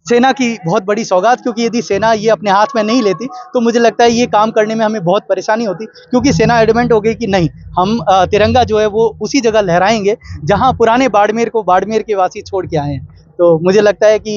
सेना की बहुत बड़ी सौगात, क्योंकि यदि सेना ये अपने हाथ में नहीं लेती तो मुझे लगता है ये काम करने में हमें बहुत परेशानी होती, क्योंकि सेना एडमेंट हो गई कि नहीं, हम तिरंगा जो है वो उसी जगह लहराएंगे जहां पुराने बाड़मेर को बाड़मेर के वासी छोड़ के आए हैं। तो मुझे लगता है कि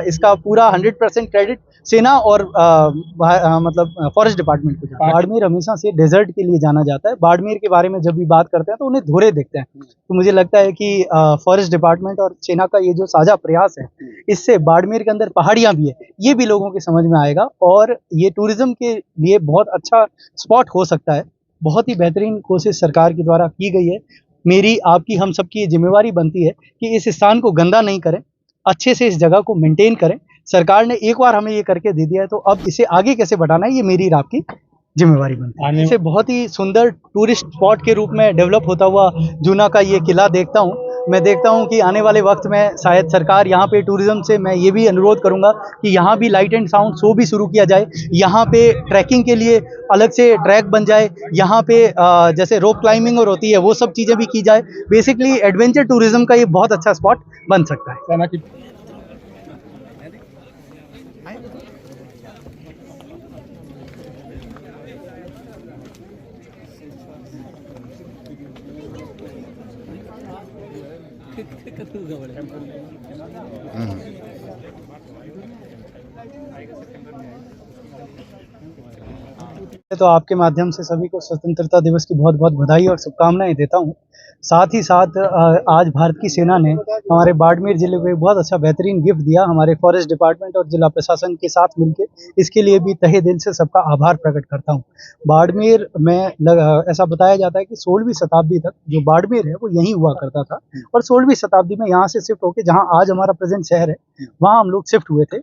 इसका पूरा 100% क्रेडिट सेना और मतलब फॉरेस्ट डिपार्टमेंट को जाता है। बाड़मेर हमेशा से डेजर्ट के लिए जाना जाता है। बाड़मेर के बारे में जब भी बात करते हैं तो उन्हें धुरे देखते हैं। तो मुझे लगता है कि फॉरेस्ट डिपार्टमेंट और सेना का ये जो साझा प्रयास है, इससे बाड़मेर के अंदर पहाड़ियां भी है, ये भी लोगों के समझ में आएगा और ये टूरिज्म के लिए बहुत अच्छा स्पॉट हो सकता है। बहुत ही बेहतरीन कोशिश सरकार के द्वारा की गई है। मेरी, आपकी, हम सबकी ये जिम्मेवारी बनती है कि इस स्थान को गंदा नहीं करें, अच्छे से इस जगह को मेंटेन करें। सरकार ने एक बार हमें ये करके दे दिया है, तो अब इसे आगे कैसे बढ़ाना है, ये मेरी और आपकी जिम्मेवारी बनती है। इसे बहुत ही सुंदर टूरिस्ट स्पॉट के रूप में डेवलप होता हुआ जूना का ये किला देखता हूँ। मैं देखता हूँ कि आने वाले वक्त में शायद सरकार यहाँ पे टूरिज्म से, मैं ये भी अनुरोध करूँगा कि यहाँ भी लाइट एंड साउंड शो भी शुरू किया जाए। यहाँ पे ट्रैकिंग के लिए अलग से ट्रैक बन जाए। यहाँ पे जैसे रोप क्लाइंबिंग और होती है वो सब चीज़ें भी की जाए। बेसिकली एडवेंचर टूरिज्म का ये बहुत अच्छा स्पॉट बन सकता है। तो आपके माध्यम से सभी को स्वतंत्रता दिवस की बहुत बहुत बधाई और शुभकामनाएं देता हूं। साथ ही साथ आज भारत की सेना ने हमारे बाड़मेर जिले को एक बहुत अच्छा बेहतरीन गिफ्ट दिया, हमारे फॉरेस्ट डिपार्टमेंट और जिला प्रशासन के साथ मिलके। इसके लिए भी तहे दिल से सबका आभार प्रकट करता हूं। बाड़मेर में ऐसा बताया जाता है कि 16वीं शताब्दी तक जो बाड़मेर है वो यहीं हुआ करता था, और 16वीं शताब्दी में यहाँ से शिफ्ट होकर जहाँ आज हमारा प्रेजेंट शहर है वहाँ हम लोग शिफ्ट हुए थे।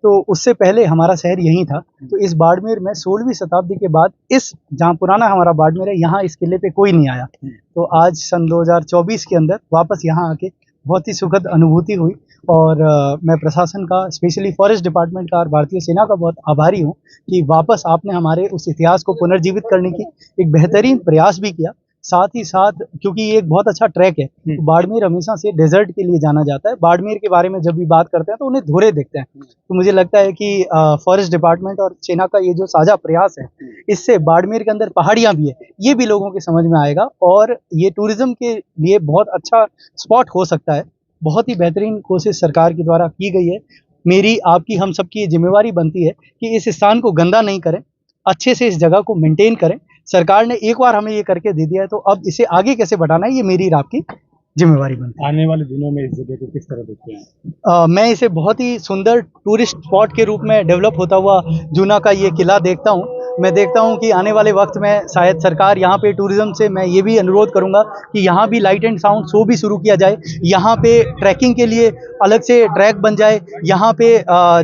तो उससे पहले हमारा शहर यहीं था। तो इस बाड़मेर में 16वीं शताब्दी के बाद इस जहाँ पुराना हमारा बाड़मेर है, यहाँ इस किले पे कोई नहीं आया। तो आज सन 2024 के अंदर वापस यहाँ आके बहुत ही सुखद अनुभूति हुई, और मैं प्रशासन का, स्पेशली फॉरेस्ट डिपार्टमेंट का और भारतीय सेना का बहुत आभारी हूँ कि वापस आपने हमारे उस इतिहास को पुनर्जीवित करने की एक बेहतरीन प्रयास भी किया। साथ ही साथ क्योंकि ये एक बहुत अच्छा ट्रैक है, तो बाड़मेर हमेशा से डेजर्ट के लिए जाना जाता है। बाड़मेर के बारे में जब भी बात करते हैं तो उन्हें धुरे देखते हैं। तो मुझे लगता है कि फॉरेस्ट डिपार्टमेंट और सेना का ये जो साझा प्रयास है, इससे बाड़मेर के अंदर पहाड़ियां भी है, ये भी लोगों के समझ में आएगा और ये टूरिज्म के लिए बहुत अच्छा स्पॉट हो सकता है। बहुत ही बेहतरीन कोशिश सरकार के द्वारा की गई है। मेरी, आपकी, हम सबकी ये जिम्मेवारी बनती है कि इस स्थान को गंदा नहीं करें, अच्छे से इस जगह को मेंटेन करें। सरकार ने एक बार हमें ये करके दे दिया है, तो अब इसे आगे कैसे बढ़ाना है, ये मेरी और आपकी जिम्मेवारी बनती है। आने वाले दिनों में इस जगह को किस तरह देखते हैं? मैं इसे बहुत ही सुंदर टूरिस्ट स्पॉट के रूप में डेवलप होता हुआ जूना का ये किला देखता हूँ। मैं देखता हूँ कि आने वाले वक्त में शायद सरकार यहाँ पे टूरिज्म से, मैं ये भी अनुरोध करूँगा कि यहाँ भी लाइट एंड साउंड शो भी शुरू किया जाए। यहाँ पे ट्रैकिंग के लिए अलग से ट्रैक बन जाए। यहाँ पे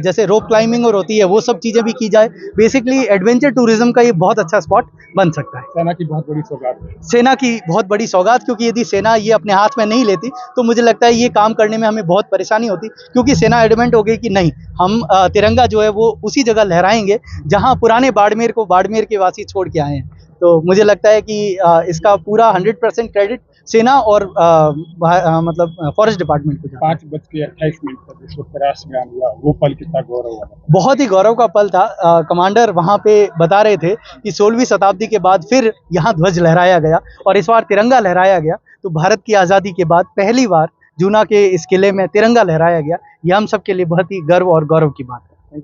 जैसे रोप क्लाइंबिंग और होती है वो सब चीज़ें भी की जाए। बेसिकली एडवेंचर टूरिज्म का ये बहुत अच्छा स्पॉट बन सकता है। सेना की बहुत बड़ी सौगात है। सेना की बहुत बड़ी सौगात, क्योंकि यदि सेना ये अपने हाथ में नहीं लेती तो मुझे लगता है ये काम करने में हमें बहुत परेशानी होती, क्योंकि सेना एडमेंट हो गई कि नहीं, हम तिरंगा जो है वो उसी जगह लहराएंगे जहां पुराने बाड़मेर को बाड़मेर के वासी छोड़ के आए हैं। तो मुझे लगता है कि इसका पूरा 100% क्रेडिट सेना और मतलब फॉरेस्ट डिपार्टमेंट को जाता है। 5:28 पर विश्व प्रयास में हुआ वो पल कितना गौरव वाला? बहुत ही गौरव का पल था। कमांडर वहाँ पे बता रहे थे कि 16वीं शताब्दी के बाद फिर यहाँ ध्वज लहराया गया और इस बार तिरंगा लहराया गया। तो भारत की आज़ादी के बाद पहली बार जूना के इस किले में तिरंगा लहराया गया। यह हम सब के लिए बहुत ही गर्व और गौरव की बात है।